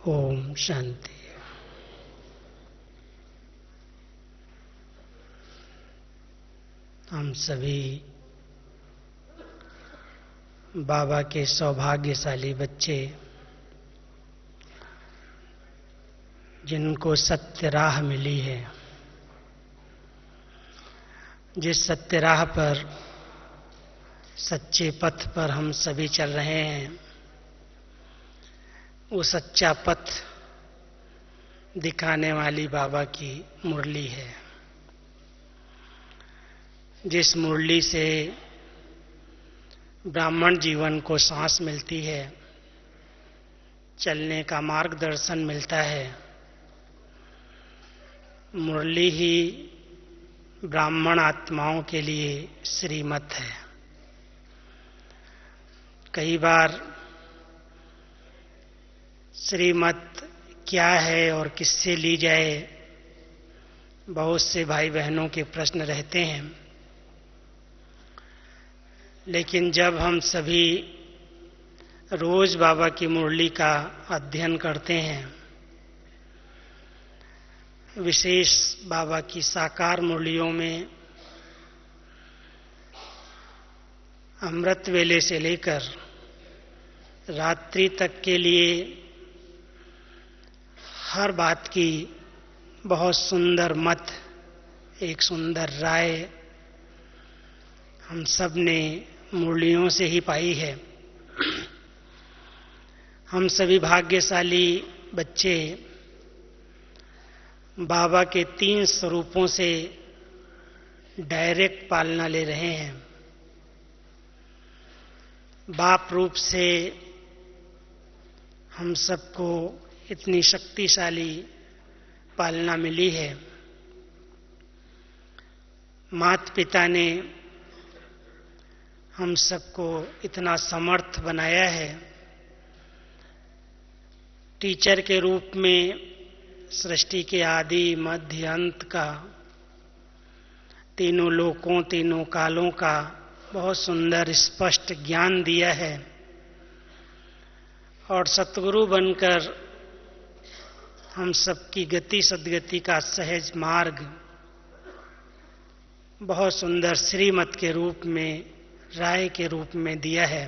ओम शांति। हम सभी बाबा के सौभाग्यशाली बच्चे, जिनको सत्य राह मिली है, जिस सत्य राह पर, सच्चे पथ पर हम सभी चल रहे हैं, वो सच्चा पथ दिखाने वाली बाबा की मुरली है। जिस मुरली से ब्राह्मण जीवन को सांस मिलती है, चलने का मार्गदर्शन मिलता है, मुरली ही ब्राह्मण आत्माओं के लिए श्रीमत है। कई बार श्रीमत क्या है और किससे ली जाए, बहुत से भाई बहनों के प्रश्न रहते हैं। लेकिन जब हम सभी रोज बाबा की मुरली का अध्ययन करते हैं, विशेष बाबा की साकार मुरलियों में अमृत वेले से लेकर रात्रि तक के लिए हर बात की बहुत सुंदर मत, एक सुंदर राय हम सब ने मुरलियों से ही पाई है। हम सभी भाग्यशाली बच्चे बाबा के 3 स्वरूपों से डायरेक्ट पालना ले रहे हैं। बाप रूप से हम सबको इतनी शक्तिशाली पालना मिली है। माता पिता ने हम सबको इतना समर्थ बनाया है। टीचर के रूप में सृष्टि के आदि मध्य अंत का, तीनों लोकों तीनों कालों का बहुत सुंदर स्पष्ट ज्ञान दिया है। और सतगुरु बनकर हम सबकी गति सद्गति का सहज मार्ग बहुत सुंदर श्रीमत के रूप में, राय के रूप में दिया है।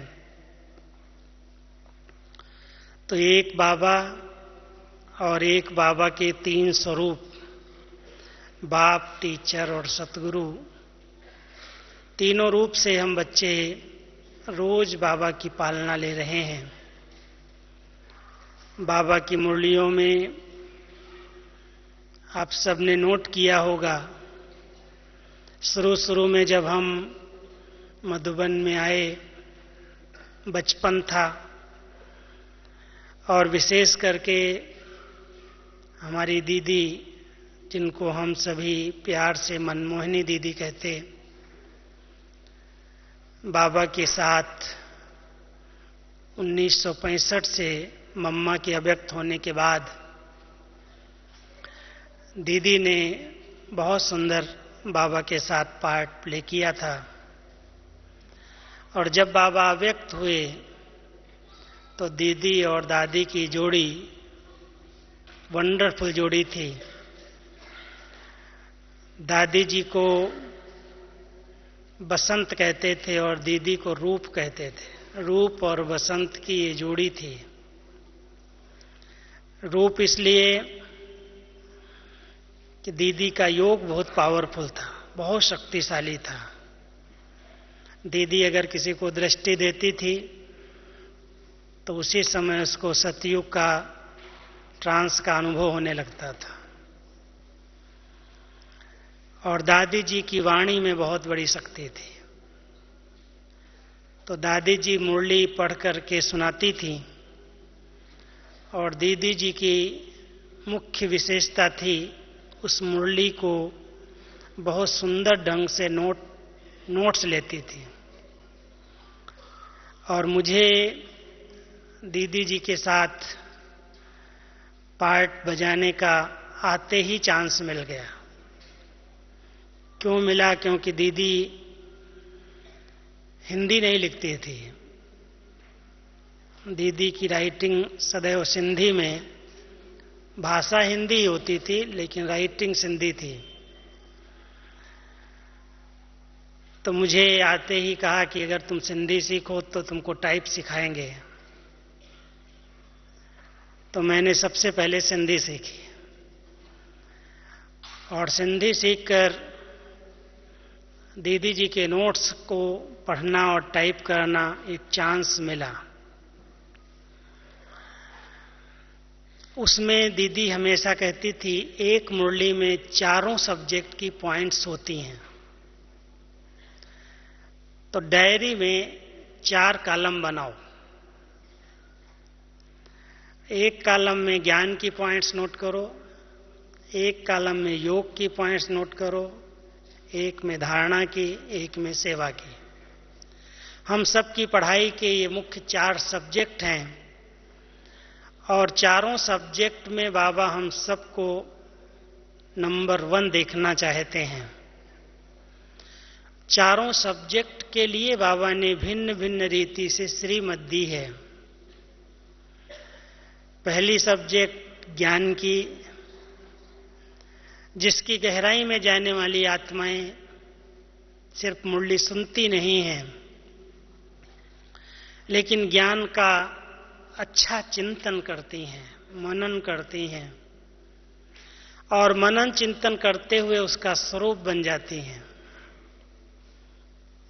तो एक बाबा और एक बाबा के 3 स्वरूप, बाप, टीचर और सतगुरु, तीनों रूप से हम बच्चे रोज बाबा की पालना ले रहे हैं। बाबा की मुरलियों में आप सबने नोट किया होगा, शुरू में जब हम मधुबन में आए, बचपन था, और विशेष करके हमारी दीदी, जिनको हम सभी प्यार से मनमोहिनी दीदी कहते, बाबा के साथ 1965 से मम्मा के अव्यक्त होने के बाद दीदी ने बहुत सुंदर बाबा के साथ पार्ट प्ले किया था। और जब बाबा अव्यक्त हुए तो दीदी और दादी की जोड़ी वंडरफुल जोड़ी थी। दादी जी को बसंत कहते थे और दीदी को रूप कहते थे। रूप और बसंत की ये जोड़ी थी। रूप इसलिए कि दीदी का योग बहुत पावरफुल था, बहुत शक्तिशाली था। दीदी अगर किसी को दृष्टि देती थी तो उसी समय उसको सतयुग का, ट्रांस का अनुभव होने लगता था। और दादी जी की वाणी में बहुत बड़ी शक्ति थी। तो दादी जी मुरली पढ़ करके सुनाती थी और दीदी जी की मुख्य विशेषता थी, उस मुरली को बहुत सुंदर ढंग से नोट्स लेती थी। और मुझे दीदी जी के साथ पार्ट बजाने का आते ही चांस मिल गया। क्यों मिला? क्योंकि दीदी हिंदी नहीं लिखती थी। दीदी की राइटिंग सदैव सिंधी में भाषा हिंदी होती थी लेकिन राइटिंग सिंधी थी। तो मुझे आते ही कहा कि अगर तुम सिंधी सीखो तो तुमको टाइप सिखाएंगे। तो मैंने सबसे पहले सिंधी सीखी और सिंधी सीखकर दीदी जी के नोट्स को पढ़ना और टाइप करना एक चांस मिला। उसमें दीदी हमेशा कहती थी एक मुरली में चारों सब्जेक्ट की पॉइंट्स होती हैं। तो डायरी में 4 कॉलम बनाओ। एक कॉलम में ज्ञान की पॉइंट्स नोट करो, एक कॉलम में योग की पॉइंट्स नोट करो, एक में धारणा की, एक में सेवा की। हम सब की पढ़ाई के ये मुख्य 4 सब्जेक्ट हैं और चारों सब्जेक्ट में बाबा हम सबको नंबर 1 देखना चाहते हैं। चारों सब्जेक्ट के लिए बाबा ने भिन्न भिन्न रीति से श्रीमत दी है। पहली सब्जेक्ट ज्ञान की, जिसकी गहराई में जाने वाली आत्माएं सिर्फ मुरली सुनती नहीं हैं, लेकिन ज्ञान का अच्छा चिंतन करती हैं, मनन करती हैं और मनन चिंतन करते हुए उसका स्वरूप बन जाती हैं।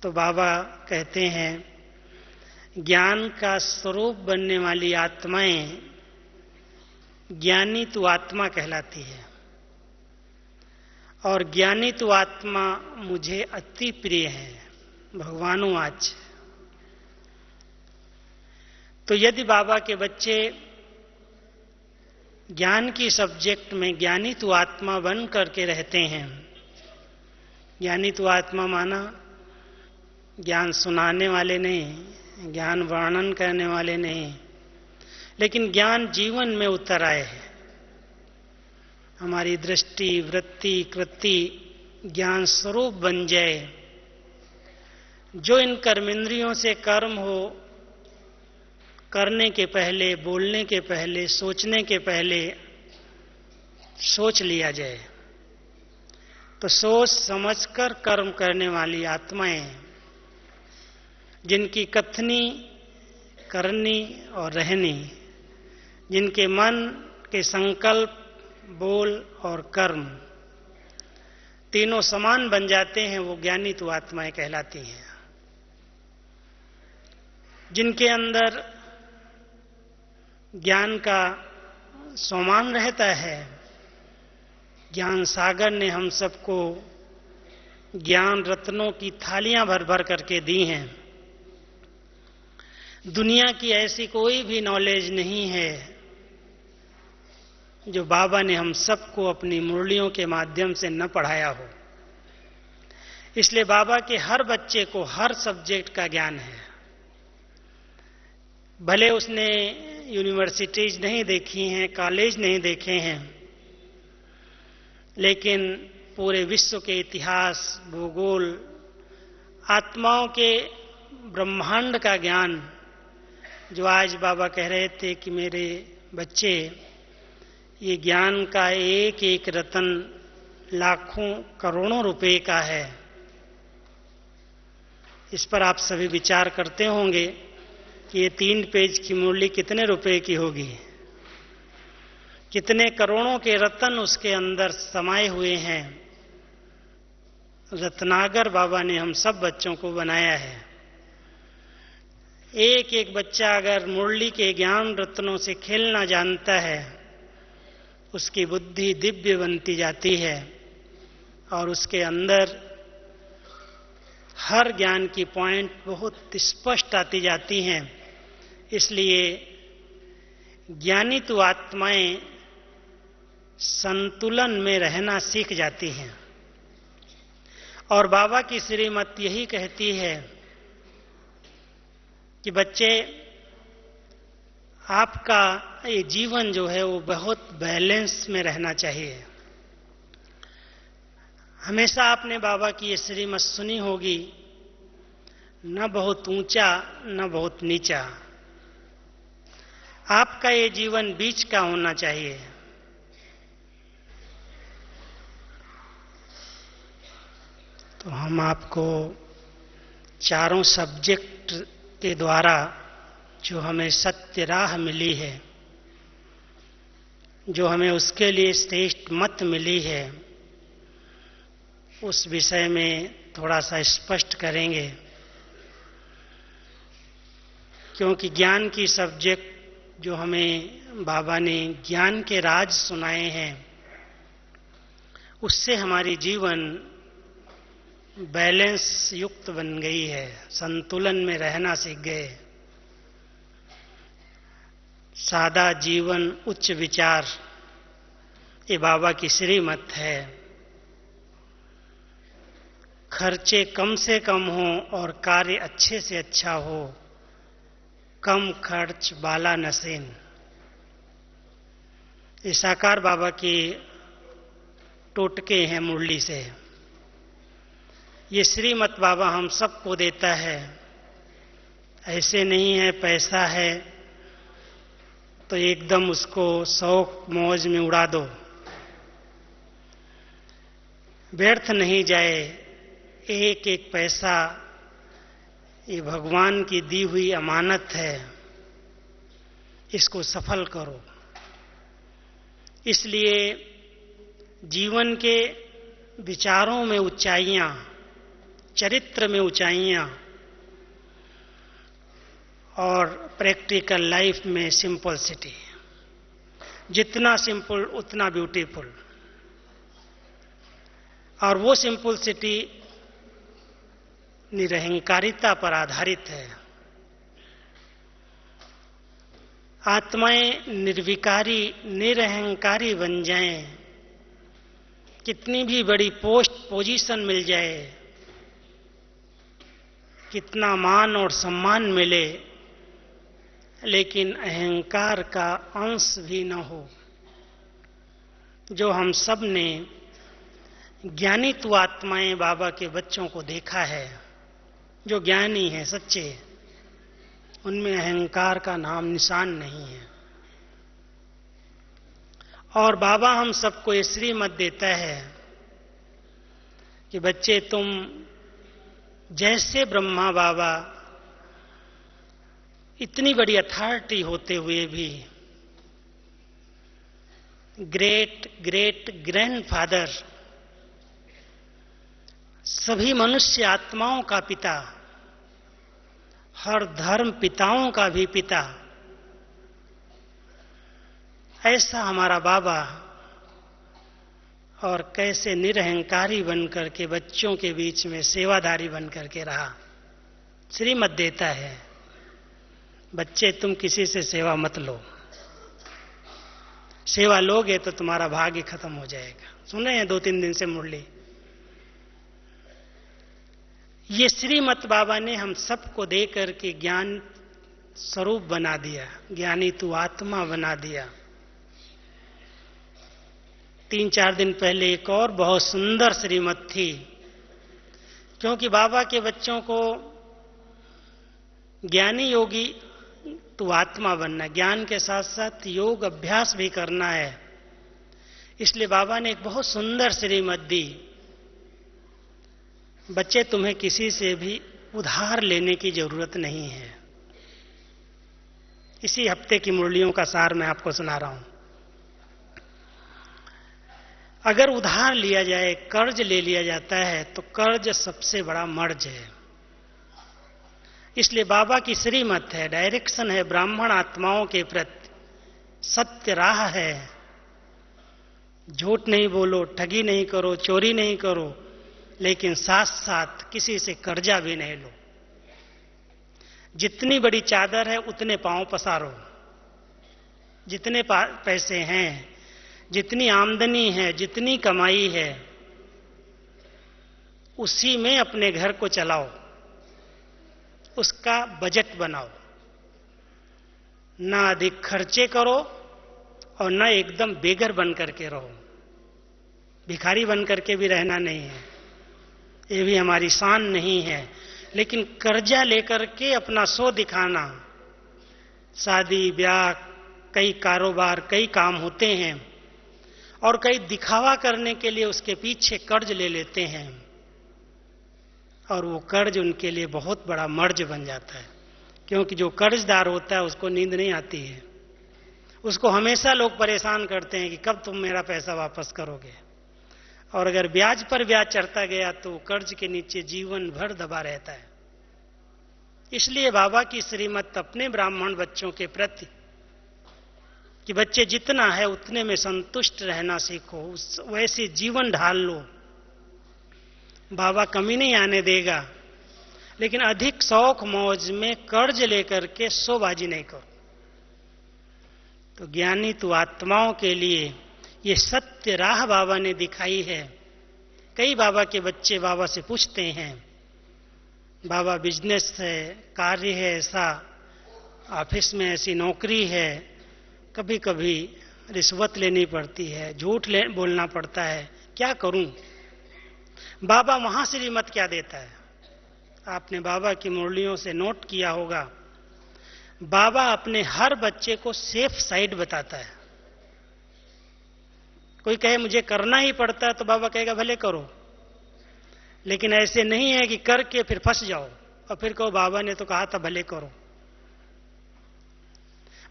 तो बाबा कहते हैं ज्ञान का स्वरूप बनने वाली आत्माएं ज्ञानी तु आत्मा कहलाती है और ज्ञानी तु आत्मा मुझे अति प्रिय है, भगवानुवाच। तो यदि बाबा के बच्चे ज्ञान की सब्जेक्ट में ज्ञानी तु आत्मा बन करके रहते हैं, ज्ञानी तु आत्मा माना ज्ञान सुनाने वाले नहीं, ज्ञान वर्णन करने वाले नहीं, लेकिन ज्ञान जीवन में उतर आए हैं। हमारी दृष्टि, वृत्ति, कृति ज्ञान स्वरूप बन जाए। जो इन कर्मेंद्रियों से कर्म हो, करने के पहले, बोलने के पहले, सोचने के पहले सोच लिया जाए। तो सोच समझकर कर्म करने वाली आत्माएं, जिनकी कथनी, करनी और रहनी, जिनके मन के संकल्प, बोल और कर्म तीनों समान बन जाते हैं, वो ज्ञानी तो आत्माएं कहलाती हैं। जिनके अंदर ज्ञान का सोमान रहता है, ज्ञान सागर ने हम सबको ज्ञान रत्नों की थालियां भर भर करके दी हैं। दुनिया की ऐसी कोई भी नॉलेज नहीं है जो बाबा ने हम सबको अपनी मुरलियों के माध्यम से न पढ़ाया हो। इसलिए बाबा के हर बच्चे को हर सब्जेक्ट का ज्ञान है। भले उसने यूनिवर्सिटीज नहीं देखी हैं, कॉलेज नहीं देखे हैं, लेकिन पूरे विश्व के इतिहास, भूगोल, आत्माओं के ब्रह्मांड का ज्ञान, जो आज बाबा कह रहे थे कि मेरे बच्चे, ये ज्ञान का एक एक रतन लाखों करोड़ों रुपए का है। इस पर आप सभी विचार करते होंगे कि ये 3 पेज की मुरली कितने रुपए की होगी, कितने करोड़ों के रतन उसके अंदर समाये हुए हैं। रत्नागर बाबा ने हम सब बच्चों को बनाया है। एक एक बच्चा अगर मुरली के ज्ञान रत्नों से खेलना जानता है, उसकी बुद्धि दिव्य बनती जाती है और उसके अंदर हर ज्ञान की पॉइंट बहुत स्पष्ट आती जाती हैं। इसलिए ज्ञानी तो आत्माएं संतुलन में रहना सीख जाती हैं। और बाबा की श्रीमत यही कहती है कि बच्चे, आपका ये जीवन जो है वो बहुत बैलेंस में रहना चाहिए। हमेशा आपने बाबा की ये श्रीमत सुनी होगी, न बहुत ऊंचा न बहुत नीचा। आपका ये जीवन बीच का होना चाहिए। तो हम आपको चारों सब्जेक्ट के द्वारा जो हमें सत्य राह मिली है, जो हमें उसके लिए श्रेष्ठ मत मिली है, उस विषय में थोड़ा सा स्पष्ट करेंगे। क्योंकि ज्ञान की सब्जेक्ट जो हमें बाबा ने ज्ञान के राज सुनाए हैं, उससे हमारी जीवन बैलेंस युक्त बन गई है, संतुलन में रहना सीख गए। सादा जीवन उच्च विचार, ये बाबा की श्रीमत है। खर्चे कम से कम हो और कार्य अच्छे से अच्छा हो, कम खर्च बाला नसीन। ये साकार बाबा की टोटके हैं मुरली से। ये श्रीमत बाबा हम सबको देता है। ऐसे नहीं है पैसा है तो एकदम उसको शौक मौज में उड़ा दो, व्यर्थ नहीं जाए। एक एक पैसा ये भगवान की दी हुई अमानत है, इसको सफल करो। इसलिए जीवन के विचारों में ऊंचाइयां, चरित्र में ऊंचाइयां और प्रैक्टिकल लाइफ में सिंपलिसिटी। जितना सिंपल उतना ब्यूटीफुल। और वो सिंपलिसिटी निरहंकारिता पर आधारित है। आत्माएं निर्विकारी निरहंकारी बन जाएं, कितनी भी बड़ी पोजीशन मिल जाए, कितना मान और सम्मान मिले, लेकिन अहंकार का अंश भी न हो। जो हम सब ने ज्ञानित आत्माएं बाबा के बच्चों को देखा है, जो ज्ञानी हैं सच्चे, उनमें अहंकार का नाम निशान नहीं है। और बाबा हम सबको ये श्रीमत देता है कि बच्चे, तुम जैसे ब्रह्मा बाबा इतनी बड़ी अथॉरिटी होते हुए भी, ग्रेट ग्रेट ग्रैंडफादर, सभी मनुष्य आत्माओं का पिता, हर धर्म पिताओं का भी पिता, ऐसा हमारा बाबा। और कैसे निरहंकारी बनकर के बच्चों के बीच में सेवादारी बनकर के रहा। श्रीमत देता है, बच्चे तुम किसी से सेवा मत लो। सेवा लोगे तो तुम्हारा भाग्य खत्म हो जाएगा। सुने हैं 2-3 दिन से मुरली। ये श्रीमत बाबा ने हम सबको दे करके ज्ञान स्वरूप बना दिया, ज्ञानी तू आत्मा बना दिया। 3-4 दिन पहले एक और बहुत सुंदर श्रीमत थी, क्योंकि बाबा के बच्चों को ज्ञानी योगी तू आत्मा बनना, ज्ञान के साथ साथ योग अभ्यास भी करना है। इसलिए बाबा ने एक बहुत सुंदर श्रीमत दी, बच्चे तुम्हें किसी से भी उधार लेने की जरूरत नहीं है। इसी हफ्ते की मुरलियों का सार मैं आपको सुना रहा हूं। अगर उधार लिया जाए, कर्ज ले लिया जाता है, तो कर्ज सबसे बड़ा मर्ज है। इसलिए बाबा की श्रीमत है, डायरेक्शन है ब्राह्मण आत्माओं के प्रति, सत्य राह है। झूठ नहीं बोलो, ठगी नहीं करो, चोरी नहीं करो, लेकिन साथ साथ किसी से कर्जा भी नहीं लो। जितनी बड़ी चादर है उतने पांव पसारो। जितने पैसे हैं, जितनी आमदनी है, जितनी कमाई है, उसी में अपने घर को चलाओ, उसका बजट बनाओ। ना अधिक खर्चे करो और ना एकदम बेगर बन करके रहो। भिखारी बन करके भी रहना नहीं है, ये भी हमारी शान नहीं है। लेकिन कर्जा लेकर के अपना सो दिखाना, शादी ब्याह, कई कारोबार, कई काम होते हैं और कई दिखावा करने के लिए उसके पीछे कर्ज ले लेते हैं। और वो कर्ज उनके लिए बहुत बड़ा मर्ज बन जाता है, क्योंकि जो कर्जदार होता है उसको नींद नहीं आती है। उसको हमेशा लोग परेशान करते हैं कि कब तुम मेरा पैसा वापस करोगे, और अगर ब्याज पर ब्याज चढ़ता गया तो कर्ज के नीचे जीवन भर दबा रहता है। इसलिए बाबा की श्रीमत अपने ब्राह्मण बच्चों के प्रति कि बच्चे जितना है उतने में संतुष्ट रहना सीखो, वैसे जीवन ढाल लो। बाबा कमी नहीं आने देगा, लेकिन अधिक शौक मौज में कर्ज लेकर के शोबाजी नहीं करो। तो ज्ञानी तो आत्माओं के लिए ये सत्य राह बाबा ने दिखाई है। कई बाबा के बच्चे बाबा से पूछते हैं, बाबा बिजनेस है, कार्य है, ऐसा ऑफिस में ऐसी नौकरी है, कभी कभी रिश्वत लेनी पड़ती है, झूठ बोलना पड़ता है, क्या करूं? बाबा वहां श्रीमत क्या देता है? आपने बाबा की मुरलियों से नोट किया होगा, बाबा अपने हर बच्चे को सेफ साइड बताता है। कोई कहे मुझे करना ही पड़ता है तो बाबा कहेगा भले करो, लेकिन ऐसे नहीं है कि करके फिर फंस जाओ और फिर कहो बाबा ने तो कहा था भले करो।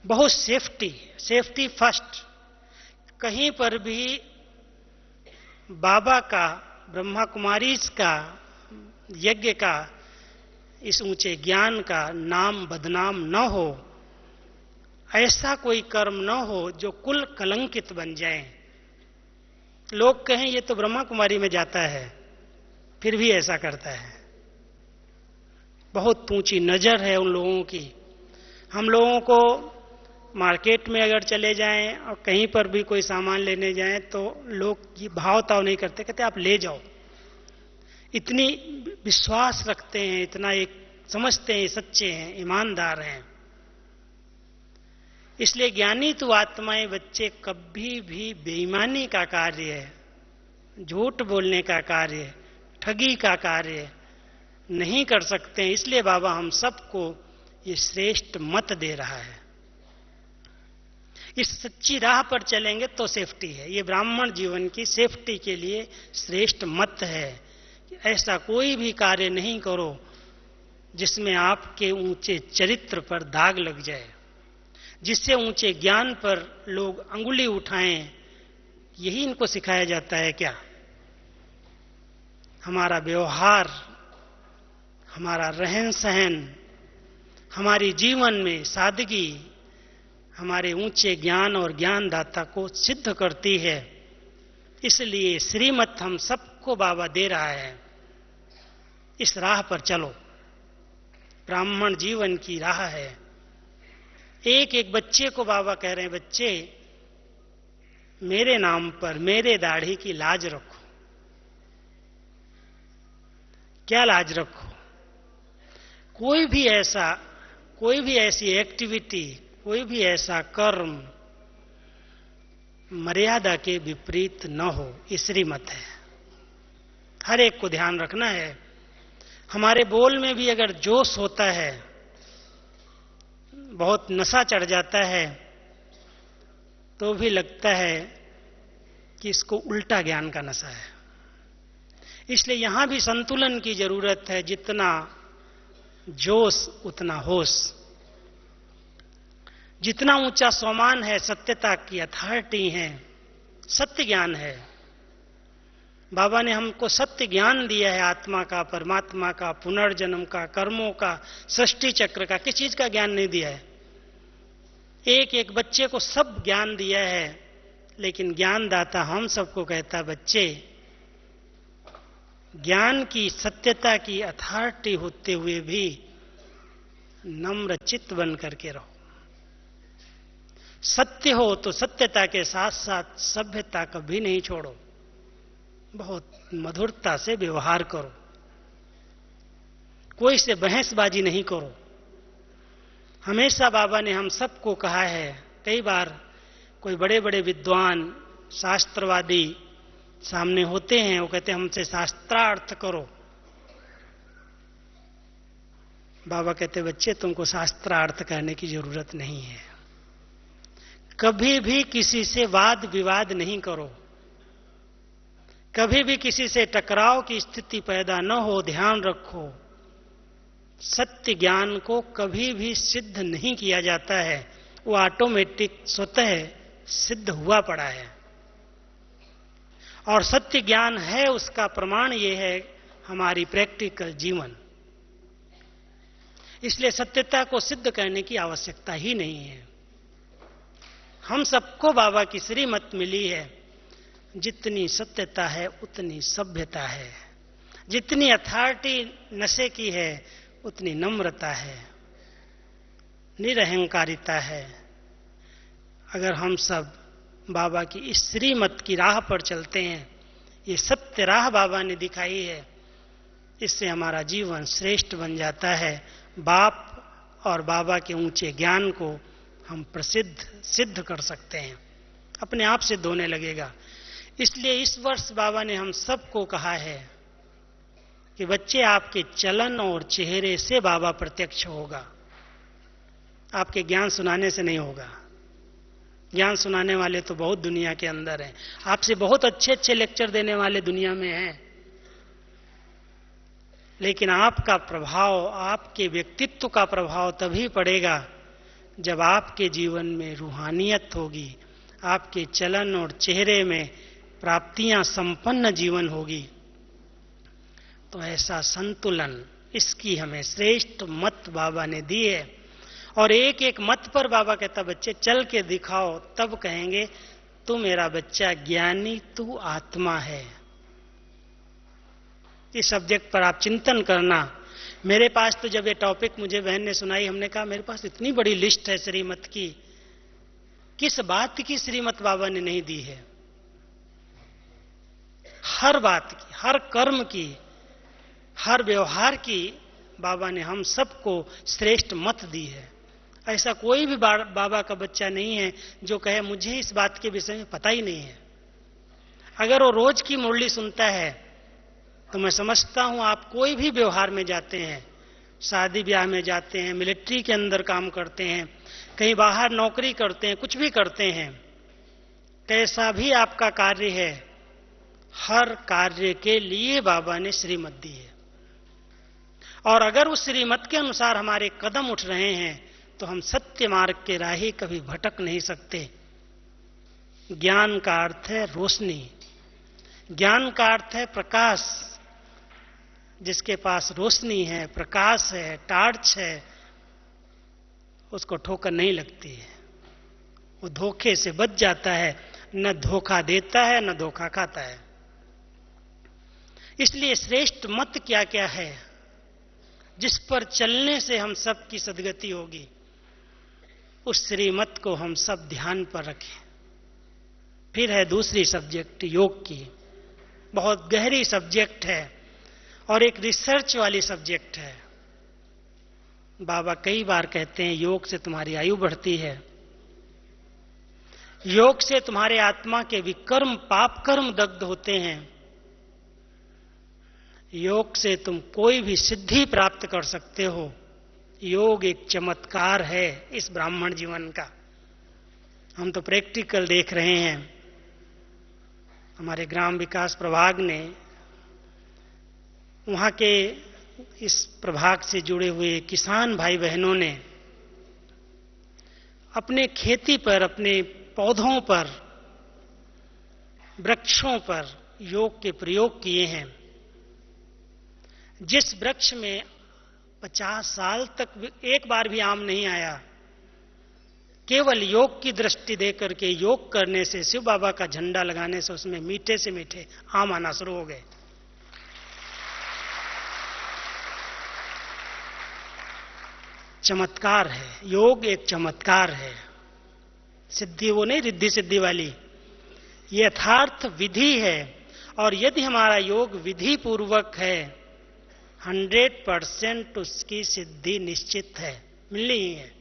बहुत सेफ्टी फर्स्ट। कहीं पर भी बाबा का, ब्रह्मा कुमारीज का, यज्ञ का, इस ऊंचे ज्ञान का नाम बदनाम न हो, ऐसा कोई कर्म न हो जो कुल कलंकित बन जाए। लोग कहें ये तो ब्रह्मा कुमारी में जाता है, फिर भी ऐसा करता है। बहुत ऊंची नजर है उन लोगों की। हम लोगों को मार्केट में अगर चले जाएं और कहीं पर भी कोई सामान लेने जाएं तो लोग ये भाव ताव नहीं करते, कहते आप ले जाओ। इतनी विश्वास रखते हैं, इतना एक समझते हैं, सच्चे हैं, ईमानदार हैं। इसलिए ज्ञानी तो आत्माएं बच्चे कभी भी बेईमानी का कार्य, झूठ बोलने का कार्य, ठगी का कार्य नहीं कर सकते हैं। इसलिए बाबा हम सबको ये श्रेष्ठ मत दे रहा है। इस सच्ची राह पर चलेंगे तो सेफ्टी है। ये ब्राह्मण जीवन की सेफ्टी के लिए श्रेष्ठ मत है। ऐसा कोई भी कार्य नहीं करो जिसमें आपके ऊंचे चरित्र पर दाग लग जाए, जिससे ऊंचे ज्ञान पर लोग अंगुली उठाएं। यही इनको सिखाया जाता है क्या? हमारा व्यवहार, हमारा रहन सहन, हमारी जीवन में सादगी हमारे ऊंचे ज्ञान और ज्ञानदाता को सिद्ध करती है। इसलिए श्रीमत हम सबको बाबा दे रहा है, इस राह पर चलो। ब्राह्मण जीवन की राह है। एक एक बच्चे को बाबा कह रहे हैं, बच्चे मेरे नाम पर, मेरे दाढ़ी की लाज रखो। क्या लाज रखो? कोई भी ऐसी एक्टिविटी, कोई भी ऐसा कर्म मर्यादा के विपरीत न हो, ये श्रीमत है। हर एक को ध्यान रखना है। हमारे बोल में भी अगर जोश होता है, बहुत नशा चढ़ जाता है, तो भी लगता है कि इसको उल्टा ज्ञान का नशा है। इसलिए यहां भी संतुलन की जरूरत है। जितना जोश उतना होश। जितना ऊंचा सोमान है, सत्यता की अथॉरिटी है, सत्य ज्ञान है। बाबा ने हमको सत्य ज्ञान दिया है, आत्मा का, परमात्मा का, पुनर्जन्म का, कर्मों का, सृष्टि चक्र का। किस चीज का ज्ञान नहीं दिया है? एक एक बच्चे को सब ज्ञान दिया है, लेकिन ज्ञानदाता हम सबको कहता, बच्चे ज्ञान की, सत्यता की अथॉरिटी होते हुए भी नम्र चित्त बन करके रहो। सत्य हो तो सत्यता के साथ साथ सभ्यता कभी नहीं छोड़ो। बहुत मधुरता से व्यवहार करो। कोई से बहसबाजी नहीं करो। हमेशा बाबा ने हम सबको कहा है, कई बार कोई बड़े बड़े विद्वान, शास्त्रवादी सामने होते हैं, वो कहते हैं हमसे शास्त्रार्थ करो। बाबा कहते, बच्चे तुमको शास्त्रार्थ करने की जरूरत नहीं है। कभी भी किसी से वाद विवाद नहीं करो। कभी भी किसी से टकराव की स्थिति पैदा न हो, ध्यान रखो। सत्य ज्ञान को कभी भी सिद्ध नहीं किया जाता है, वो ऑटोमेटिक स्वतः सिद्ध हुआ पड़ा है। और सत्य ज्ञान है, उसका प्रमाण ये है हमारी प्रैक्टिकल जीवन। इसलिए सत्यता को सिद्ध करने की आवश्यकता ही नहीं है। हम सबको बाबा की श्रीमत मिली है। जितनी सत्यता है उतनी सभ्यता है, जितनी अथॉरिटी नशे की है उतनी नम्रता है, निरहंकारिता है। अगर हम सब बाबा की इस श्रीमत की राह पर चलते हैं, ये सत्य राह बाबा ने दिखाई है, इससे हमारा जीवन श्रेष्ठ बन जाता है। बाप और बाबा के ऊंचे ज्ञान को हम सिद्ध कर सकते हैं, अपने आप सिद्ध होने लगेगा। इसलिए इस वर्ष बाबा ने हम सबको कहा है कि बच्चे, आपके चलन और चेहरे से बाबा प्रत्यक्ष होगा, आपके ज्ञान सुनाने से नहीं होगा। ज्ञान सुनाने वाले तो बहुत दुनिया के अंदर हैं, आपसे बहुत अच्छे अच्छे लेक्चर देने वाले दुनिया में हैं, लेकिन आपका प्रभाव, आपके व्यक्तित्व का प्रभाव तभी पड़ेगा जब आपके जीवन में रूहानियत होगी, आपके चलन और चेहरे में प्राप्तियां संपन्न जीवन होगी। तो ऐसा संतुलन, इसकी हमें श्रेष्ठ मत बाबा ने दी है। और एक एक मत पर बाबा कहता, बच्चे चल के दिखाओ, तब कहेंगे तू मेरा बच्चा ज्ञानी, तू आत्मा है। इस सब्जेक्ट पर आप चिंतन करना। मेरे पास तो जब ये टॉपिक मुझे बहन ने सुनाई, हमने कहा मेरे पास इतनी बड़ी लिस्ट है श्रीमत की, किस बात की श्रीमत बाबा ने नहीं दी है? हर बात की, हर कर्म की, हर व्यवहार की बाबा ने हम सबको श्रेष्ठ मत दी है। ऐसा कोई भी बाबा का बच्चा नहीं है जो कहे मुझे इस बात के विषय में पता ही नहीं है। अगर वो रोज की मुरली सुनता है तो मैं समझता हूं आप कोई भी व्यवहार में जाते हैं, शादी ब्याह में जाते हैं, मिलिट्री के अंदर काम करते हैं, कहीं बाहर नौकरी करते हैं, कुछ भी करते हैं, कैसा भी आपका कार्य है, हर कार्य के लिए बाबा ने श्रीमत दी है। और अगर उस श्रीमत के अनुसार हमारे कदम उठ रहे हैं तो हम सत्य मार्ग के राही कभी भटक नहीं सकते। ज्ञान का अर्थ है रोशनी, ज्ञान का अर्थ है प्रकाश। जिसके पास रोशनी है, प्रकाश है, टार्च है, उसको ठोकर नहीं लगती है, वो धोखे से बच जाता है, न धोखा देता है न धोखा खाता है। इसलिए श्रेष्ठ मत क्या क्या है जिस पर चलने से हम सब की सद्गति होगी, उस श्रीमत को हम सब ध्यान पर रखें। फिर है दूसरी सब्जेक्ट योग की, बहुत गहरी सब्जेक्ट है और एक रिसर्च वाली सब्जेक्ट है। बाबा कई बार कहते हैं योग से तुम्हारी आयु बढ़ती है, योग से तुम्हारे आत्मा के विकर्म पाप कर्म दग्ध होते हैं, योग से तुम कोई भी सिद्धि प्राप्त कर सकते हो। योग एक चमत्कार है इस ब्राह्मण जीवन का। हम तो प्रैक्टिकल देख रहे हैं। हमारे ग्राम विकास प्रभाग ने, वहां के इस प्रभाग से जुड़े हुए किसान भाई बहनों ने अपने खेती पर, अपने पौधों पर, वृक्षों पर योग के प्रयोग किए हैं। जिस वृक्ष में 50 साल तक एक बार भी आम नहीं आया, केवल योग की दृष्टि देकर के, योग करने से, शिव बाबा का झंडा लगाने से उसमें मीठे से मीठे आम आना शुरू हो गए। चमत्कार है, योग एक चमत्कार है। सिद्धि वो नहीं, रिद्धि सिद्धि वाली, ये यथार्थ विधि है। और यदि हमारा योग विधि पूर्वक है, 100% उसकी सिद्धि निश्चित है, मिलनी ही है।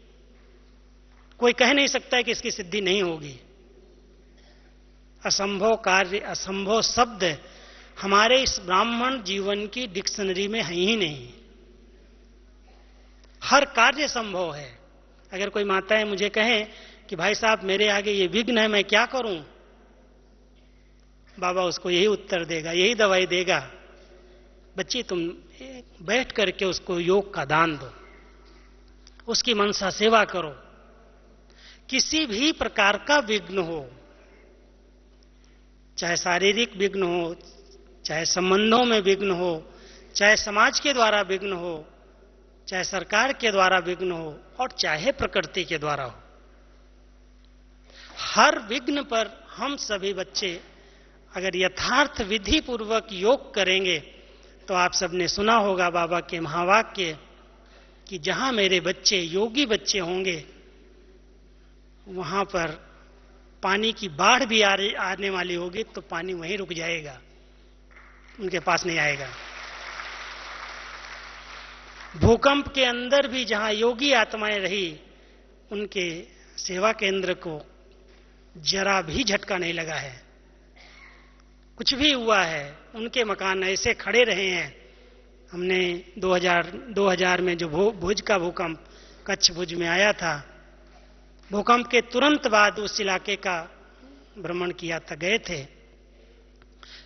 कोई कह नहीं सकता है कि इसकी सिद्धि नहीं होगी। असंभव कार्य, असंभव शब्द हमारे इस ब्राह्मण जीवन की डिक्शनरी में है ही नहीं। हर कार्य संभव है। अगर कोई माताएं मुझे कहें कि भाई साहब मेरे आगे ये विघ्न है, मैं क्या करूं, बाबा उसको यही उत्तर देगा, यही दवाई देगा, बच्चे तुम बैठ करके उसको योग का दान दो, उसकी मनसा सेवा करो। किसी भी प्रकार का विघ्न हो, चाहे शारीरिक विघ्न हो, चाहे संबंधों में विघ्न हो, चाहे समाज के द्वारा विघ्न हो, चाहे सरकार के द्वारा विघ्न हो, और चाहे प्रकृति के द्वारा हो, हर विघ्न पर हम सभी बच्चे अगर यथार्थ विधि पूर्वक योग करेंगे तो आप सबने सुना होगा बाबा के महावाक्य कि जहां मेरे बच्चे योगी बच्चे होंगे वहां पर पानी की बाढ़ भी आने वाली होगी तो पानी वहीं रुक जाएगा, उनके पास नहीं आएगा। भूकंप के अंदर भी जहां योगी आत्माएं रही, उनके सेवा केंद्र को जरा भी झटका नहीं लगा है, कुछ भी हुआ है, उनके मकान ऐसे खड़े रहे हैं। हमने 2000 में जो भुज का भूकंप कच्छ भुज में आया था, भूकंप के तुरंत बाद उस इलाके का भ्रमण किया था, गए थे।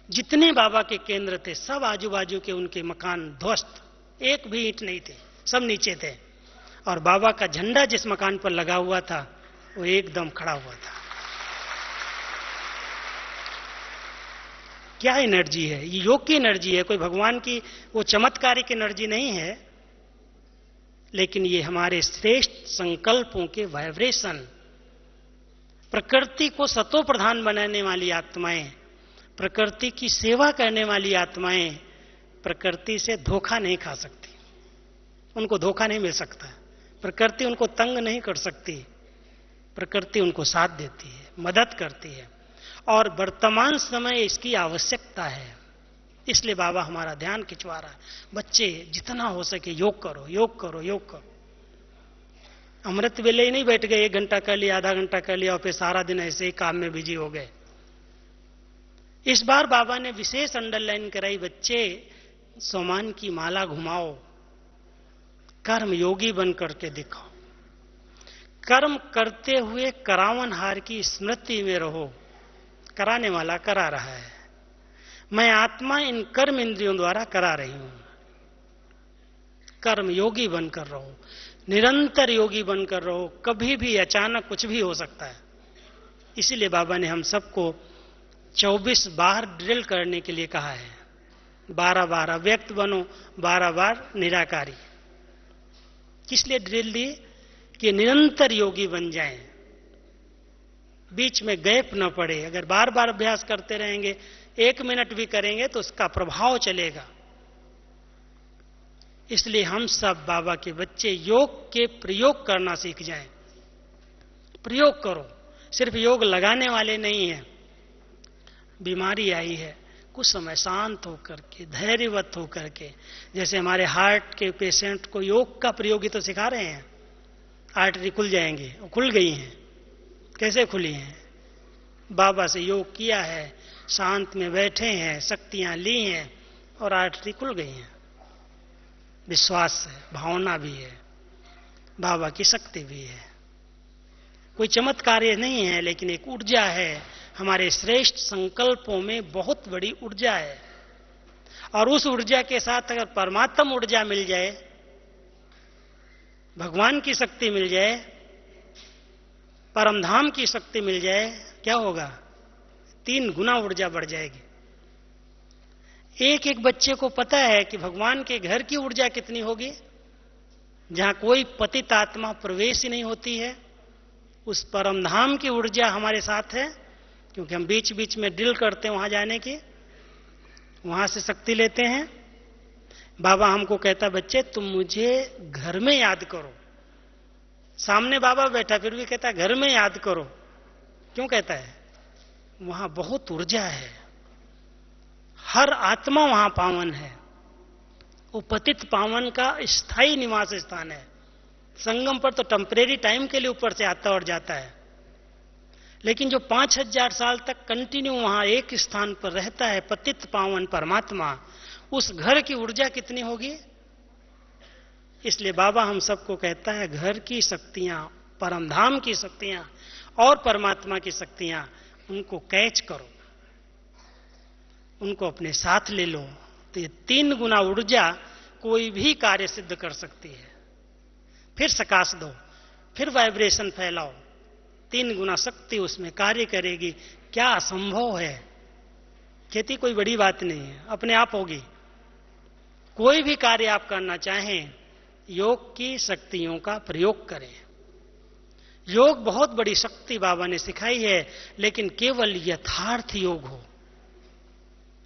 जितने बाबा के केंद्र थे सब आजू बाजू के उनके मकान ध्वस्त, एक भी ईंट नहीं थे, सब नीचे थे, और बाबा का झंडा जिस मकान पर लगा हुआ था वो एकदम खड़ा हुआ था। क्या एनर्जी है ये? योग की एनर्जी है, कोई भगवान की वो चमत्कारिक एनर्जी नहीं है, लेकिन ये हमारे श्रेष्ठ संकल्पों के वाइब्रेशन, प्रकृति को सतो प्रधान बनाने वाली आत्माएं, प्रकृति की सेवा करने वाली आत्माएं प्रकृति से धोखा नहीं खा सकती, उनको धोखा नहीं मिल सकता, प्रकृति उनको तंग नहीं कर सकती, प्रकृति उनको साथ देती है, मदद करती है, और वर्तमान समय इसकी आवश्यकता है। इसलिए बाबा हमारा ध्यान खिंचवा रहा है, बच्चे जितना हो सके योग करो, योग करो, योग करो। अमृत वेले ही नहीं बैठ गए, 1 घंटा कर लिया, आधा घंटा कर लिया और फिर सारा दिन ऐसे ही काम में बिजी हो गए। इस बार बाबा ने विशेष अंडरलाइन कराई, बच्चे सोमान की माला घुमाओ, कर्म योगी बन करके दिखाओ, कर्म करते हुए करावनहार की स्मृति में रहो। कराने वाला करा रहा है, मैं आत्मा इन कर्म इंद्रियों द्वारा करा रही हूं। कर्म योगी बनकर रहो, निरंतर योगी बनकर रहो, कभी भी अचानक कुछ भी हो सकता है। इसीलिए बाबा ने हम सबको 24 बार ड्रिल करने के लिए कहा है। 12 बार अव्यक्त बनो, 12 बार निराकारी। किस लिए ड्रिल दी? कि निरंतर योगी बन जाएं, बीच में गैप न पड़े। अगर बार बार अभ्यास करते रहेंगे, 1 मिनट भी करेंगे तो उसका प्रभाव चलेगा। इसलिए हम सब बाबा के बच्चे योग के प्रयोग करना सीख जाएं। प्रयोग करो, सिर्फ योग लगाने वाले नहीं हैं। बीमारी आई है, कुछ समय शांत होकर के, धैर्यवत होकर के, जैसे हमारे हार्ट के पेशेंट को योग का प्रयोग ही तो सिखा रहे हैं। आर्टरी खुल जाएंगे, खुल गई हैं। कैसे खुली हैं? बाबा से योग किया है, शांत में बैठे हैं, शक्तियां ली हैं और आर्टरी खुल गई हैं। विश्वास है, भावना भी है, बाबा की शक्ति भी है। कोई चमत्कार नहीं है, लेकिन एक ऊर्जा है। हमारे श्रेष्ठ संकल्पों में बहुत बड़ी ऊर्जा है, और उस ऊर्जा के साथ अगर परमात्म ऊर्जा मिल जाए, भगवान की शक्ति मिल जाए, परमधाम की शक्ति मिल जाए, क्या होगा? 3 गुना ऊर्जा बढ़ जाएगी। एक एक बच्चे को पता है कि भगवान के घर की ऊर्जा कितनी होगी, जहां कोई पतित आत्मा प्रवेश ही नहीं होती है। उस परमधाम की ऊर्जा हमारे साथ है, क्योंकि हम बीच बीच में ड्रिल करते हैं वहां जाने की, वहां से शक्ति लेते हैं। बाबा हमको कहता, बच्चे तुम मुझे घर में याद करो। सामने बाबा बैठा फिर भी कहता है घर में याद करो। क्यों कहता है? वहां बहुत ऊर्जा है, हर आत्मा वहां पावन है। वो पतित पावन का स्थायी निवास स्थान है। संगम पर तो टेम्परेरी टाइम के लिए ऊपर से आता और जाता है, लेकिन जो 5000 साल तक कंटिन्यू वहां एक स्थान पर रहता है पतित पावन परमात्मा, उस घर की ऊर्जा कितनी होगी। इसलिए बाबा हम सबको कहता है घर की शक्तियां, परमधाम की शक्तियां और परमात्मा की शक्तियां, उनको कैच करो, उनको अपने साथ ले लो, तो ये 3 गुना ऊर्जा कोई भी कार्य सिद्ध कर सकती है। फिर सकाश दो, फिर वाइब्रेशन फैलाओ, 3 गुना शक्ति उसमें कार्य करेगी। क्या असंभव है? खेती कोई बड़ी बात नहीं है, अपने आप होगी। कोई भी कार्य आप करना चाहें, योग की शक्तियों का प्रयोग करें। योग बहुत बड़ी शक्ति बाबा ने सिखाई है, लेकिन केवल यथार्थ योग हो,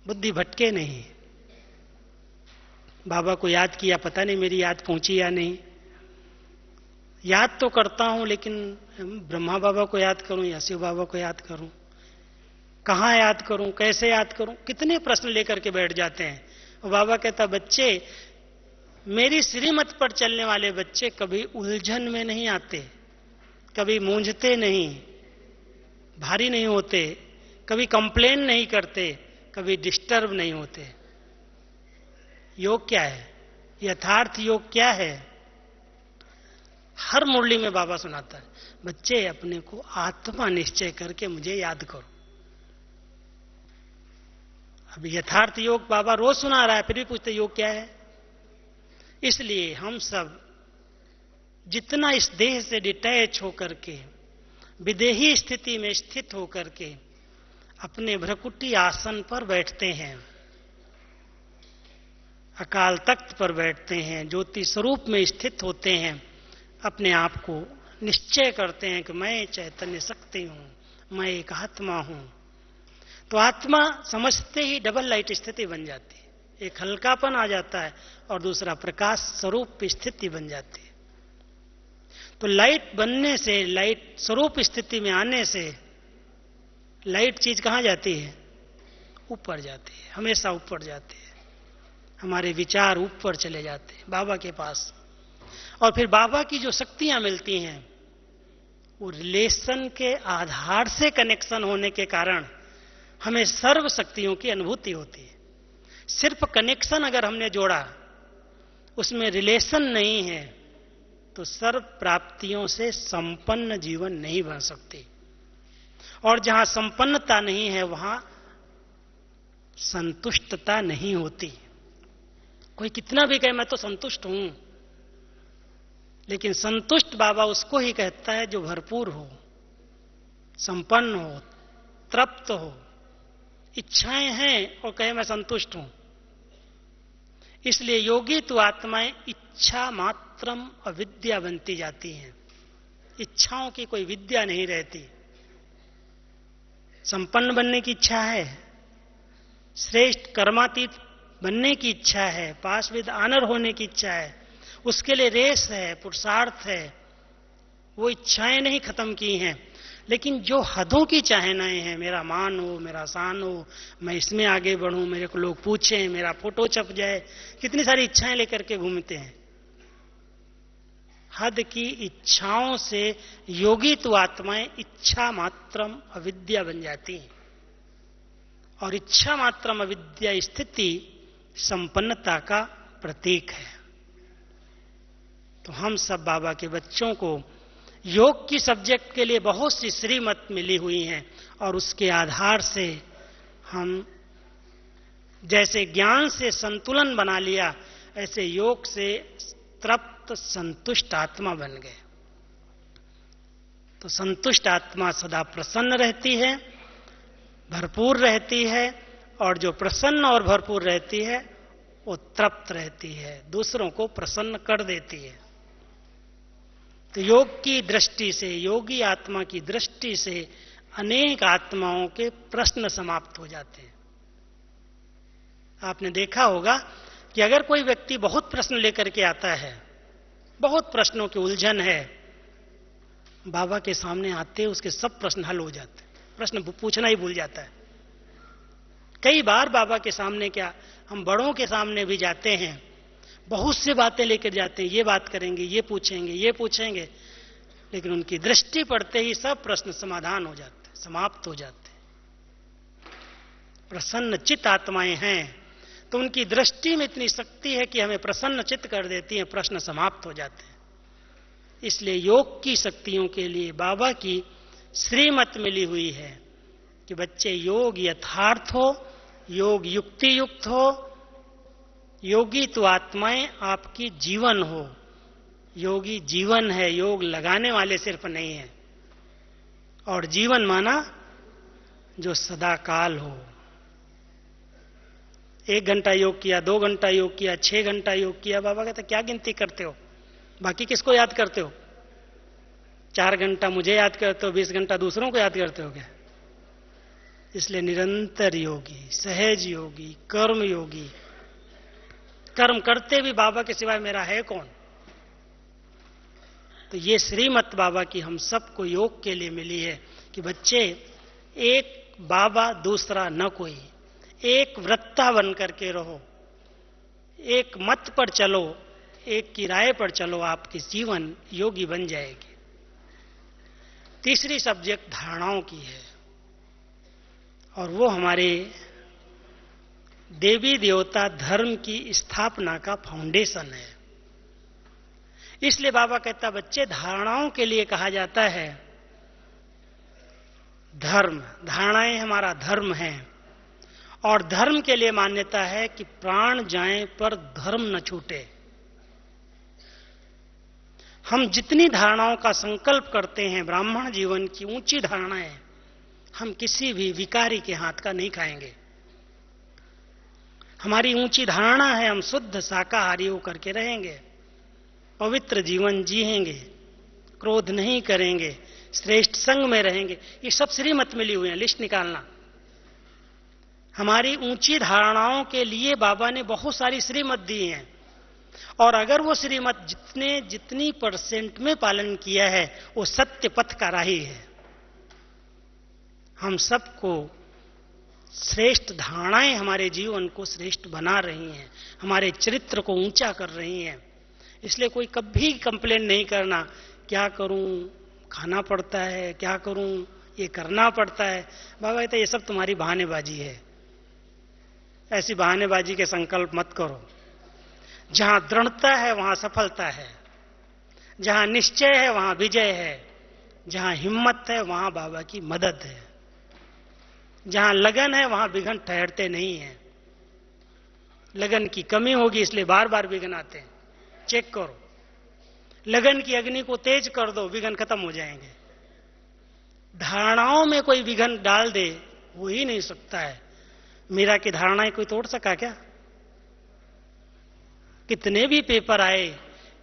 बुद्धि भटके नहीं। बाबा को याद किया, पता नहीं मेरी याद पहुंची या नहीं। याद तो करता हूं, लेकिन ब्रह्मा बाबा को याद करूं या शिव बाबा को याद करूं, कहां याद करूं, कैसे याद करूं, कितने प्रश्न लेकर के बैठ जाते हैं। और बाबा कहता, बच्चे, मेरी श्रीमत पर चलने वाले बच्चे कभी उलझन में नहीं आते, कभी मूंझते नहीं, भारी नहीं होते, कभी कंप्लेन नहीं करते, कभी डिस्टर्ब नहीं होते। योग क्या है? यथार्थ योग क्या है? हर मुरली में बाबा सुनाता है, बच्चे अपने को आत्मा निश्चय करके मुझे याद करो। अब यथार्थ योग बाबा रोज सुना रहा है, फिर भी पूछते योग क्या है? इसलिए हम सब जितना इस देह से डिटैच होकर के, विदेही स्थिति में स्थित होकर के अपने भ्रकुटी आसन पर बैठते हैं, अकाल तख्त पर बैठते हैं, ज्योति स्वरूप में स्थित होते हैं, अपने आप को निश्चय करते हैं कि मैं चैतन्य शक्ति हूं, मैं एक आत्मा हूं, तो आत्मा समझते ही डबल लाइट स्थिति बन जाती है। एक हल्कापन आ जाता है और दूसरा प्रकाश स्वरूप स्थिति बन जाती है। तो लाइट बनने से, लाइट स्वरूप स्थिति में आने से, लाइट चीज कहां जाती है? ऊपर जाती है, हमेशा ऊपर जाती है। हमारे विचार ऊपर चले जाते हैं बाबा के पास, और फिर बाबा की जो शक्तियां मिलती हैं वो रिलेशन के आधार से कनेक्शन होने के कारण हमें सर्व शक्तियों की अनुभूति होती है। सिर्फ कनेक्शन अगर हमने जोड़ा, उसमें रिलेशन नहीं है, तो सर्व प्राप्तियों से संपन्न जीवन नहीं बन सकती। और जहां संपन्नता नहीं है, वहां संतुष्टता नहीं होती। कोई कितना भी कहे मैं तो संतुष्ट हूं, लेकिन संतुष्ट बाबा उसको ही कहता है जो भरपूर हो, संपन्न हो, तृप्त हो। इच्छाएं हैं और कहे मैं संतुष्ट हूं। इसलिए योगी तो आत्माएं इच्छा मात्रम अविद्या बनती जाती हैं। इच्छाओं की कोई विद्या नहीं रहती। संपन्न बनने की इच्छा है, श्रेष्ठ कर्मातीत बनने की इच्छा है, पास विद ऑनर होने की इच्छा है, उसके लिए रेस है, पुरुषार्थ है। वो इच्छाएं नहीं खत्म की हैं, लेकिन जो हदों की चाहनाएं हैं, मेरा मान हो, मेरा शान हो, मैं इसमें आगे बढ़ूं, मेरे को लोग पूछें, मेरा फोटो छप जाए, कितनी सारी इच्छाएं लेकर के घूमते हैं। हद की इच्छाओं से योगी तो आत्माएं इच्छा मात्रम अविद्या बन जाती हैं, और इच्छा मात्रम अविद्या स्थिति संपन्नता का प्रतीक है। तो हम सब बाबा के बच्चों को योग की सब्जेक्ट के लिए बहुत सी श्रीमत मिली हुई हैं, और उसके आधार से हम जैसे ज्ञान से संतुलन बना लिया, ऐसे योग से तृप्त संतुष्ट आत्मा बन गए। तो संतुष्ट आत्मा सदा प्रसन्न रहती है, भरपूर रहती है, और जो प्रसन्न और भरपूर रहती है वो तृप्त रहती है, दूसरों को प्रसन्न कर देती है। तो योग की दृष्टि से, योगी आत्मा की दृष्टि से अनेक आत्माओं के प्रश्न समाप्त हो जाते हैं। आपने देखा होगा कि अगर कोई व्यक्ति बहुत प्रश्न लेकर के आता है, बहुत प्रश्नों की उलझन है, बाबा के सामने आते उसके सब प्रश्न हल हो जाते हैं, प्रश्न पूछना ही भूल जाता है। कई बार बाबा के सामने, क्या हम बड़ों के सामने भी जाते हैं, बहुत सी बातें लेकर जाते हैं, ये बात करेंगे, ये पूछेंगे, ये पूछेंगे, लेकिन उनकी दृष्टि पड़ते ही सब प्रश्न समाधान हो जाते, समाप्त हो जाते। प्रसन्न चित्त आत्माएं हैं, तो उनकी दृष्टि में इतनी शक्ति है कि हमें प्रसन्न चित्त कर देती हैं, प्रश्न समाप्त हो जाते हैं। इसलिए योग की शक्तियों के लिए बाबा की श्रीमत मिली हुई है कि बच्चे योग यथार्थ हो, योग युक्ति युक्त हो, योगी तो आत्माएं आपकी जीवन हो। योगी जीवन है, योग लगाने वाले सिर्फ नहीं है। और जीवन माना जो सदाकाल हो। 1 घंटा योग किया, 2 घंटा योग किया, 6 घंटा योग किया, बाबा कहते क्या गिनती करते हो? बाकी किसको याद करते हो? 4 घंटा मुझे याद करते हो, 20 घंटा दूसरों को याद करते हो क्या? इसलिए निरंतर योगी, सहज योगी, कर्म योगी। कर्म करते भी बाबा के सिवाय मेरा है कौन? तो ये श्रीमत बाबा की हम सबको योग के लिए मिली है कि बच्चे, एक बाबा दूसरा न कोई, एक वृत्ता बन करके रहो, एक मत पर चलो, एक की राय पर चलो, आपकी जीवन योगी बन जाएगी। तीसरी सब्जेक्ट धारणाओं की है, और वो हमारे देवी देवता धर्म की स्थापना का फाउंडेशन है। इसलिए बाबा कहता बच्चे, धारणाओं के लिए कहा जाता है धर्म। धारणाएं हमारा धर्म है, और धर्म के लिए मान्यता है कि प्राण जाएं पर धर्म न छूटे। हम जितनी धारणाओं का संकल्प करते हैं, ब्राह्मण जीवन की ऊंची धारणाएं, हम किसी भी विकारी के हाथ का नहीं खाएंगे। हमारी ऊंची धारणा है हम शुद्ध शाकाहारी होकर के रहेंगे, पवित्र जीवन जिएंगे, क्रोध नहीं करेंगे, श्रेष्ठ संग में रहेंगे। ये सब श्रीमत मिली हुई है, लिस्ट निकालना। हमारी ऊंची धारणाओं के लिए बाबा ने बहुत सारी श्रीमत दी हैं, और अगर वो श्रीमत जितनी परसेंट में पालन किया है, वो सत्य पथ का राही है। हम सबको श्रेष्ठ धारणाएं हमारे जीवन को श्रेष्ठ बना रही हैं, हमारे चरित्र को ऊंचा कर रही हैं। इसलिए कोई कभी कंप्लेन नहीं करना, क्या करूं, खाना पड़ता है, क्या करूं, ये करना पड़ता है। बाबा कहते ये सब तुम्हारी बहानेबाजी है। ऐसी बहानेबाजी के संकल्प मत करो। जहां दृढ़ता है वहां सफलता है, जहां निश्चय है वहां विजय है, जहां हिम्मत है वहां बाबा की मदद है, जहां लगन है वहां विघ्न ठहरते नहीं है। लगन की कमी होगी इसलिए बार बार विघ्न आते हैं, चेक करो। लगन की अग्नि को तेज कर दो, विघ्न खत्म हो जाएंगे। धारणाओं में कोई विघ्न डाल दे, हो ही नहीं सकता है। मीरा की धारणाएं कोई तोड़ सका क्या? कितने भी पेपर आए,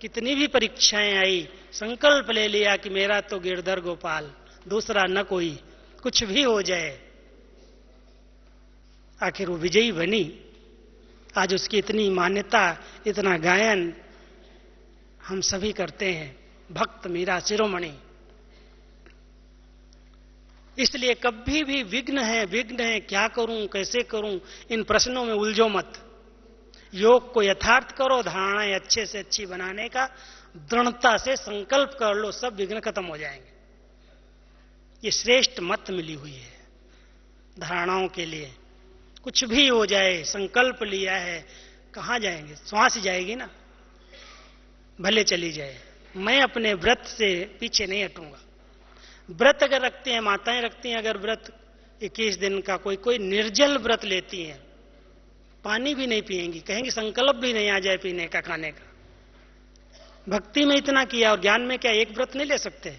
कितनी भी परीक्षाएं आई, संकल्प ले लिया कि मेरा तो गिरधर गोपाल, दूसरा न कोई, कुछ भी हो जाए, आखिर वो विजयी बनी। आज उसकी इतनी मान्यता, इतना गायन हम सभी करते हैं, भक्त मीरा शिरोमणि। इसलिए कभी भी विघ्न है, क्या करूं, कैसे करूं, इन प्रश्नों में उलझो मत। योग को यथार्थ करो, धारणाएं अच्छे से अच्छी बनाने का दृढ़ता से संकल्प कर लो, सब विघ्न खत्म हो जाएंगे। ये श्रेष्ठ मत मिली हुई है धारणाओं के लिए। कुछ भी हो जाए, संकल्प लिया है, कहां जाएंगे? श्वास जाएगी ना, भले चली जाए। मैं अपने व्रत से पीछे नहीं हटूंगा। व्रत अगर रखते हैं, माताएं रखती हैं अगर व्रत 21 दिन का, कोई निर्जल व्रत लेती हैं, पानी भी नहीं पिएंगी, कहेंगी संकल्प भी नहीं आ जाए पीने का, खाने का। भक्ति में इतना किया और ज्ञान में क्या एक व्रत नहीं ले सकते?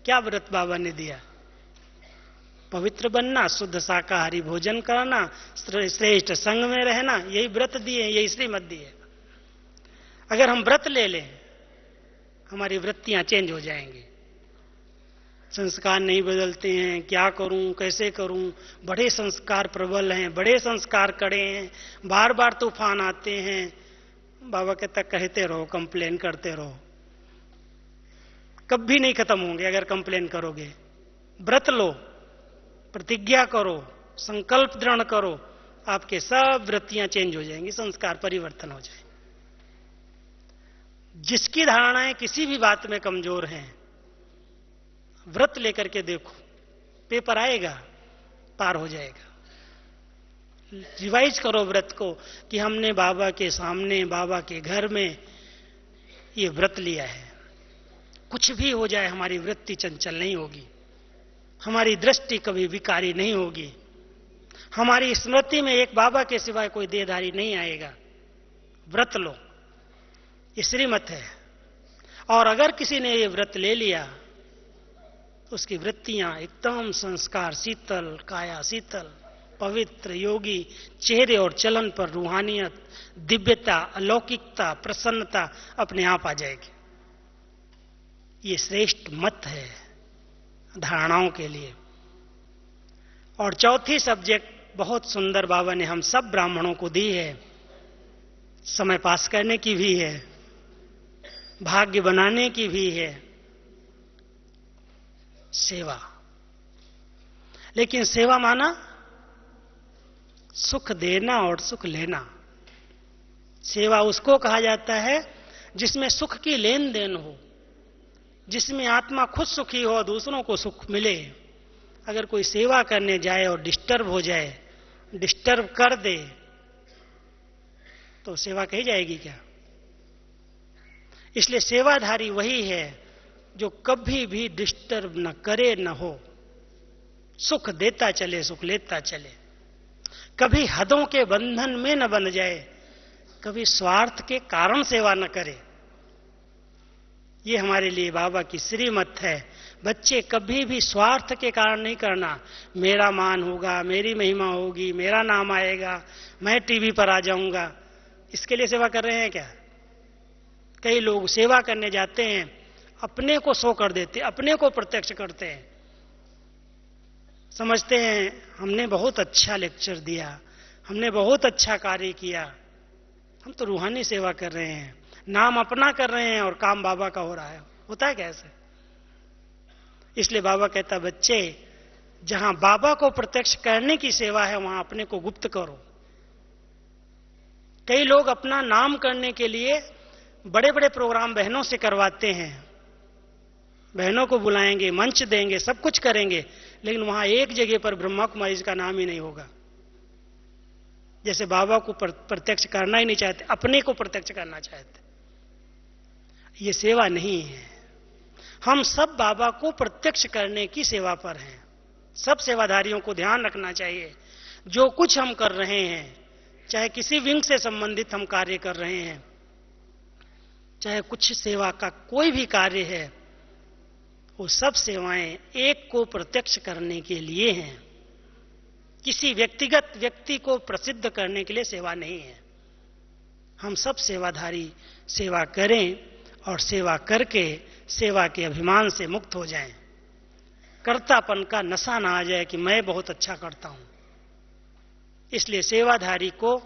क्या व्रत बाबा ने दिया? पवित्र बनना, शुद्ध शाकाहारी भोजन करना, श्रेष्ठ संग में रहना, यही व्रत दिए, यही श्रीमत दिए। अगर हम व्रत ले लें, हमारी वृत्तियां चेंज हो जाएंगी। संस्कार नहीं बदलते हैं, क्या करूं, कैसे करूं, बड़े संस्कार प्रबल हैं, बड़े संस्कार कड़े हैं, बार बार तूफान आते हैं। बाबा कहते रहो, कंप्लेन करते रहो, कभी नहीं खत्म होंगे अगर कंप्लेन करोगे। व्रत लो, प्रतिज्ञा करो, संकल्प दृढ़ करो, आपके सब वृत्तियां चेंज हो जाएंगी, संस्कार परिवर्तन हो जाए। जिसकी धारणाएं किसी भी बात में कमजोर हैं, व्रत लेकर के देखो, पेपर आएगा, पार हो जाएगा। रिवाइज करो व्रत को कि हमने बाबा के सामने, बाबा के घर में ये व्रत लिया है। कुछ भी हो जाए, हमारी वृत्ति चंचल नहीं होगी, हमारी दृष्टि कभी विकारी नहीं होगी, हमारी स्मृति में एक बाबा के सिवाय कोई देहधारी नहीं आएगा। व्रत लो, ये श्रीमत है। और अगर किसी ने ये व्रत ले लिया तो उसकी वृत्तियां एकदम संस्कार शीतल, काया शीतल, पवित्र, योगी, चेहरे और चलन पर रूहानियत, दिव्यता, अलौकिकता, प्रसन्नता अपने आप आ जाएगी। ये श्रेष्ठ मत है धारणाओं के लिए। और चौथी सब्जेक्ट बहुत सुंदर बाबा ने हम सब ब्राह्मणों को दी है, समय पास करने की भी है, भाग्य बनाने की भी है, सेवा। लेकिन सेवा माना सुख देना और सुख लेना। सेवा उसको कहा जाता है जिसमें सुख की लेन देन हो, जिसमें आत्मा खुद सुखी हो, दूसरों को सुख मिले। अगर कोई सेवा करने जाए और डिस्टर्ब हो जाए, डिस्टर्ब कर दे, तो सेवा कही जाएगी क्या? इसलिए सेवाधारी वही है जो कभी भी डिस्टर्ब न करे, न हो, सुख देता चले, सुख लेता चले, कभी हदों के बंधन में न बन जाए, कभी स्वार्थ के कारण सेवा न करे। ये हमारे लिए बाबा की श्रीमत है। बच्चे कभी भी स्वार्थ के कारण नहीं करना, मेरा मान होगा, मेरी महिमा होगी, मेरा नाम आएगा, मैं टीवी पर आ जाऊंगा, इसके लिए सेवा कर रहे हैं क्या? कई लोग सेवा करने जाते हैं, अपने को सो कर देते, अपने को प्रत्यक्ष करते हैं, समझते हैं हमने बहुत अच्छा लेक्चर दिया, हमने बहुत अच्छा कार्य किया। हम तो रूहानी सेवा कर रहे हैं, नाम अपना कर रहे हैं और काम बाबा का हो रहा है। होता है कैसे? इसलिए बाबा कहता, बच्चे जहां बाबा को प्रत्यक्ष करने की सेवा है वहां अपने को गुप्त करो। कई लोग अपना नाम करने के लिए बड़े बड़े प्रोग्राम बहनों से करवाते हैं, बहनों को बुलाएंगे, मंच देंगे, सब कुछ करेंगे, लेकिन वहां एक जगह पर ब्रह्मा कुमारी का नाम ही नहीं होगा। जैसे बाबा को प्रत्यक्ष करना ही नहीं चाहते, अपने को प्रत्यक्ष करना चाहते। ये सेवा नहीं है। हम सब बाबा को प्रत्यक्ष करने की सेवा पर हैं। सब सेवाधारियों को ध्यान रखना चाहिए, जो कुछ हम कर रहे हैं, चाहे किसी विंग से संबंधित हम कार्य कर रहे हैं, चाहे कुछ सेवा का कोई भी कार्य है, वो सब सेवाएं एक को प्रत्यक्ष करने के लिए हैं। किसी व्यक्तिगत व्यक्ति को प्रसिद्ध करने के लिए सेवा नहीं है। हम सब सेवाधारी सेवा करें और सेवा करके सेवा के अभिमान से मुक्त हो जाएं। कर्तापन का नशा ना आ जाए कि मैं बहुत अच्छा करता हूं। इसलिए सेवाधारी को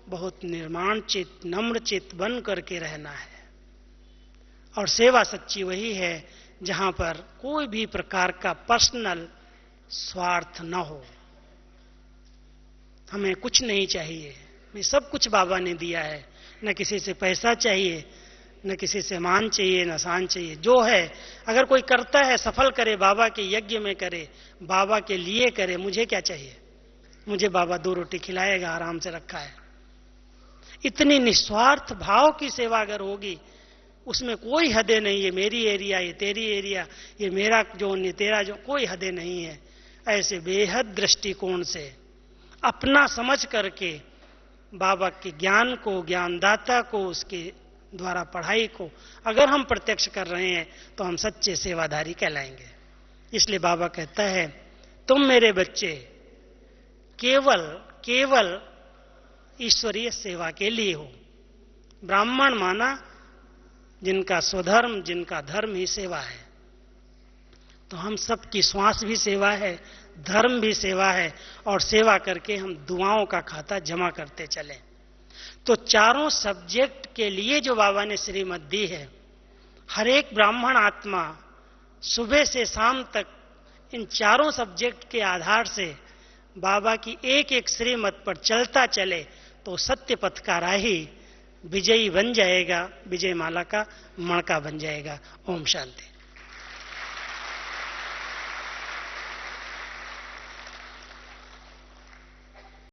बहुत निर्माण चित्त, नम्र चित्त बन करके रहना है। और सेवा सच्ची वही है जहां पर कोई भी प्रकार का पर्सनल स्वार्थ न हो। हमें कुछ नहीं चाहिए, हमें सब कुछ बाबा ने दिया है। न किसी से पैसा चाहिए, न किसी से मान चाहिए, न शान चाहिए। जो है अगर कोई करता है सफल करे, बाबा के यज्ञ में करे, बाबा के लिए करे। मुझे क्या चाहिए? मुझे बाबा 2 रोटी खिलाएगा, आराम से रखा है। इतनी निस्वार्थ भाव की सेवा अगर होगी, उसमें कोई हदें नहीं है, मेरी एरिया, ये तेरी एरिया, ये मेरा जोन, ये तेरा जोन, कोई हदें नहीं है। ऐसे बेहद दृष्टिकोण से अपना समझ करके बाबा के ज्ञान को, ज्ञानदाता को, उसके द्वारा पढ़ाई को अगर हम प्रत्यक्ष कर रहे हैं तो हम सच्चे सेवाधारी कहलाएंगे। इसलिए बाबा कहता है, तुम मेरे बच्चे केवल केवल ईश्वरीय सेवा के लिए हो। ब्राह्मण माना जिनका स्वधर्म, जिनका धर्म ही सेवा है। तो हम सबकी श्वास भी सेवा है, धर्म भी सेवा है, और सेवा करके हम दुआओं का खाता जमा करते चले। तो चारों सब्जेक्ट के लिए जो बाबा ने श्रीमत दी है, हर एक ब्राह्मण आत्मा सुबह से शाम तक इन चारों सब्जेक्ट के आधार से बाबा की एक एक श्रीमत पर चलता चले तो सत्य पथ का राही विजयी बन जाएगा, विजय माला का मणका बन जाएगा। ओम शांति।